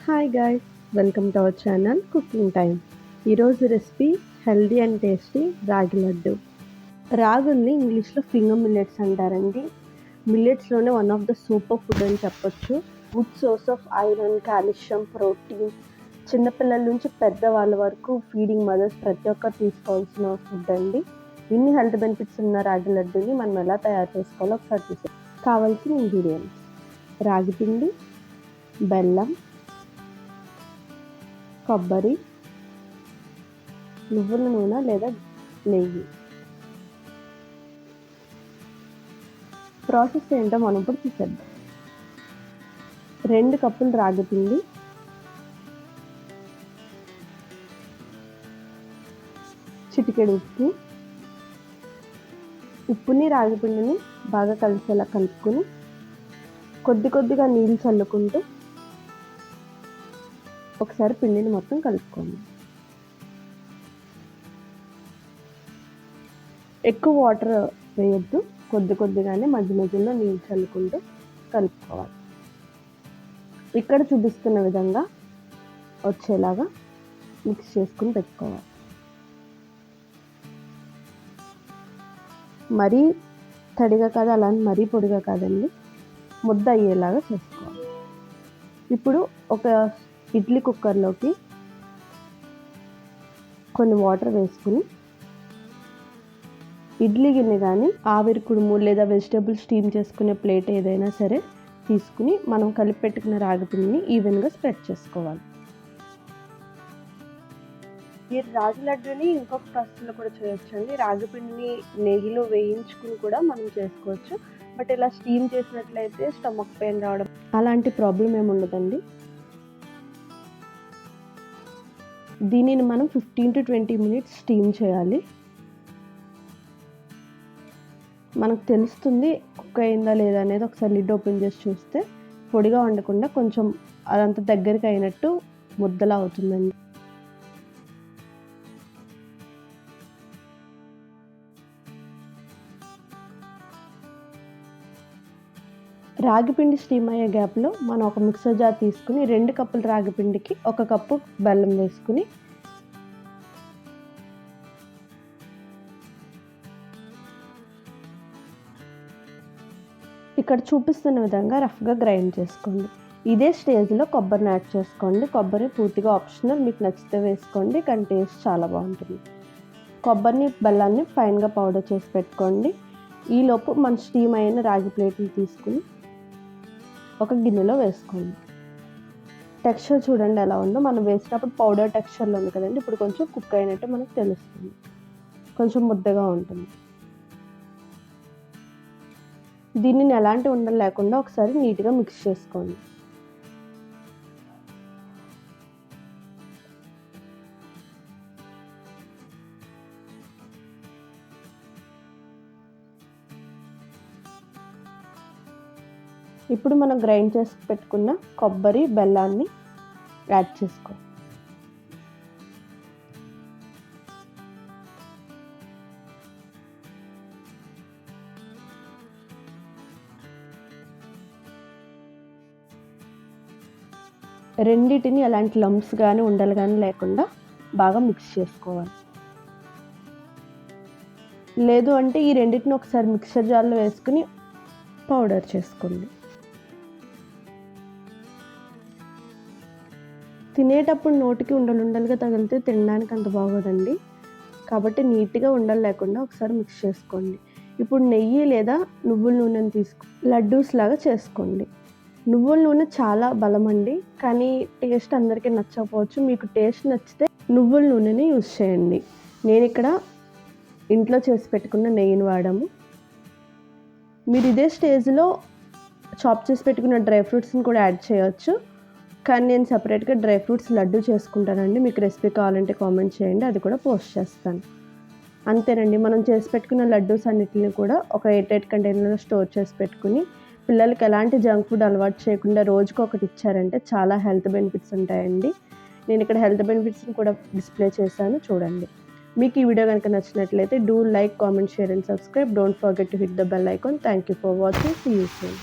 Hi guys, welcome to our channel cooking time. ఈరోజు recipe healthy and tasty ragi laddu. రాగుల్ని ఇంగ్లీష్లో finger millets అంటారండి. మిల్లెట్స్లోనే one of the super food అని చెప్పొచ్చు. Good source of iron, calcium, protein. చిన్నపిల్లల నుంచి పెద్దవాళ్ళ వరకు ఫీడింగ్ మదర్స్ ప్రతి ఒక్కరు తీసుకోవాల్సిన ఫుడ్ అండి. ఇన్ని హెల్త్ బెనిఫిట్స్ ఉన్న రాగి లడ్డూని మనం ఎలా తయారు చేసుకోవాలో ఒకసారి చూసాం. కావాల్సిన ఇంగ్రీడియంట్స్: రాగి పిండి, బెల్లం, కొబ్బరి, నువ్వుల నూనె లేదా నెయ్యి. ప్రాసెస్ ఏంటో మనం ఇప్పుడు చూసేద్దాం. 2 కప్పులు రాగి పిండి, చిటికెడు ఉప్పు. ఉప్పుని రాగి పిండిని బాగా కలిసేలా కలుపుకొని కొద్దిగా నీళ్ళు చల్లుకుంటూ ఒకసారి పిండిని మొత్తం కలుపుకోండి. ఎక్కువ వాటర్ వేయొద్దు, కొద్దిగానే మధ్యలో నీళ్ళు చల్లుకుంటూ కలుపుకోవాలి. ఇక్కడ చూపిస్తున్న విధంగా వచ్చేలాగా మిక్స్ చేసుకుని పెట్టుకోవాలి. మరీ తడిగా కాదు, అలా మరీ పొడిగా కాదండి, ముద్ద అయ్యేలాగా చేసుకోవాలి. ఇప్పుడు ఒక ఇడ్లీ కుక్కర్లోకి కొన్ని వాటర్ వేసుకుని ఇడ్లీ గిన్నె కానీ ఆవిరి కుడుము లేదా వెజిటేబుల్ స్టీమ్ చేసుకునే ప్లేట్ ఏదైనా సరే తీసుకుని మనం కలిపి పెట్టుకున్న రాగి పిండిని ఈవెన్గా స్ప్రెడ్ చేసుకోవాలి. ఈ రాగి లడ్డూని ఇంకొక ప్రాసెస్లో కూడా చేయొచ్చండి. రాగి పిండిని నెయ్యిలో వేయించుకుని కూడా మనం చేసుకోవచ్చు. బట్ ఇలా స్టీమ్ చేసినట్లయితే స్టమక్ పెయిన్ రావడం అలాంటి ప్రాబ్లం ఏమి ఉండదండి. దీనిని మనం 15 to 20 మినిట్స్ స్టీమ్ చేయాలి. మనకు తెలుస్తుంది కుక్ అయిందా లేదా అనేది. ఒకసారి లిడ్ ఓపెన్ చేసి చూస్తే పొడిగా ఉండకుండా కొంచెం అదంతా దగ్గరికి అయినట్టు ముద్దలా అవుతుందండి. రాగిపిండి స్టీమ్ అయ్యే గ్యాప్లో మనం ఒక మిక్సర్ జార్ తీసుకుని 2 కప్పుల రాగిపిండికి 1 కప్పు బెల్లం వేసుకుని ఇక్కడ చూపిస్తున్న విధంగా రఫ్గా గ్రైండ్ చేసుకోండి. ఇదే స్టేజ్లో కొబ్బరిని యాడ్ చేసుకోండి. కొబ్బరి పూర్తిగా ఆప్షనల్, మీకు నచ్చితే వేసుకోండి, కానీ టేస్ట్ చాలా బాగుంటుంది. కొబ్బరిని బెల్లాన్ని ఫైన్గా పౌడర్ చేసి పెట్టుకోండి. ఈలోపు మన స్టీమ్ అయిన రాగి ప్లేట్ని తీసుకుని ఒక గిన్నెలో వేసుకోండి. టెక్స్చర్ చూడండి ఎలా ఉందో. మనం వేసినప్పుడు పౌడర్ టెక్స్చర్లో ఉంది కదండి, ఇప్పుడు కొంచెం కుక్ అయినట్టు మనకు తెలుస్తుంది, కొంచెం ముద్దగా ఉంటుంది. దీనిని ఎలాంటి ఉండలు లేకుండా ఒకసారి నీట్గా మిక్స్ చేసుకోండి. ఇప్పుడు మనం గ్రైండ్ చేసి పెట్టుకున్న కొబ్బరి, బెల్లాన్ని యాడ్ చేసుకో. రెండిటిని ఎలాంటి లంప్స్ కానీ ఉండలు కానీ లేకుండా బాగా మిక్స్ చేసుకోవాలి. లేదు అంటే ఈ రెండింటిని ఒకసారి మిక్సర్ జార్లో వేసుకుని పౌడర్ చేసుకోండి. తినేటప్పుడు నోటికి ఉండలుగా తగిలితే తినడానికి అంత బాగోదండి. కాబట్టి నీట్గా ఉండలు లేకుండా ఒకసారి మిక్స్ చేసుకోండి. ఇప్పుడు నెయ్యి లేదా నువ్వుల నూనెని తీసుకు లడ్డూస్ లాగా చేసుకోండి. నువ్వుల నూనె చాలా బలం అండి, కానీ టేస్ట్ అందరికీ నచ్చకపోవచ్చు. మీకు టేస్ట్ నచ్చితే నువ్వుల నూనెని యూజ్ చేయండి. నేను ఇక్కడ ఇంట్లో చేసి పెట్టుకున్న నెయ్యిని వాడాము. మీరు ఇదే స్టేజ్లో చాప్ చేసి పెట్టుకున్న డ్రై ఫ్రూట్స్ని కూడా యాడ్ చేయవచ్చు, కానీ నేను సపరేట్గా డ్రై ఫ్రూట్స్ లడ్డు చేసుకుంటానండి. మీకు రెసిపీ కావాలంటే కామెంట్ చేయండి, అది కూడా పోస్ట్ చేస్తాను. అంతేనండి, మనం చేసి పెట్టుకున్న లడ్డూస్ అన్నిటిని కూడా ఒక ఎయిర్టైట్ కంటైనర్లో స్టోర్ చేసి పెట్టుకుని పిల్లలకి ఎలాంటి జంక్ ఫుడ్ అలవాటు చేయకుండా రోజుకి ఒకటి ఇచ్చారంటే చాలా హెల్త్ బెనిఫిట్స్ ఉంటాయండి. నేను ఇక్కడ హెల్త్ బెనిఫిట్స్ని కూడా డిస్ప్లే చేశాను, చూడండి. మీకు ఈ వీడియో కనుక నచ్చినట్లయితే do like, comment, share and subscribe. Don't forget to hit the bell icon. Thank you for watching. See you soon.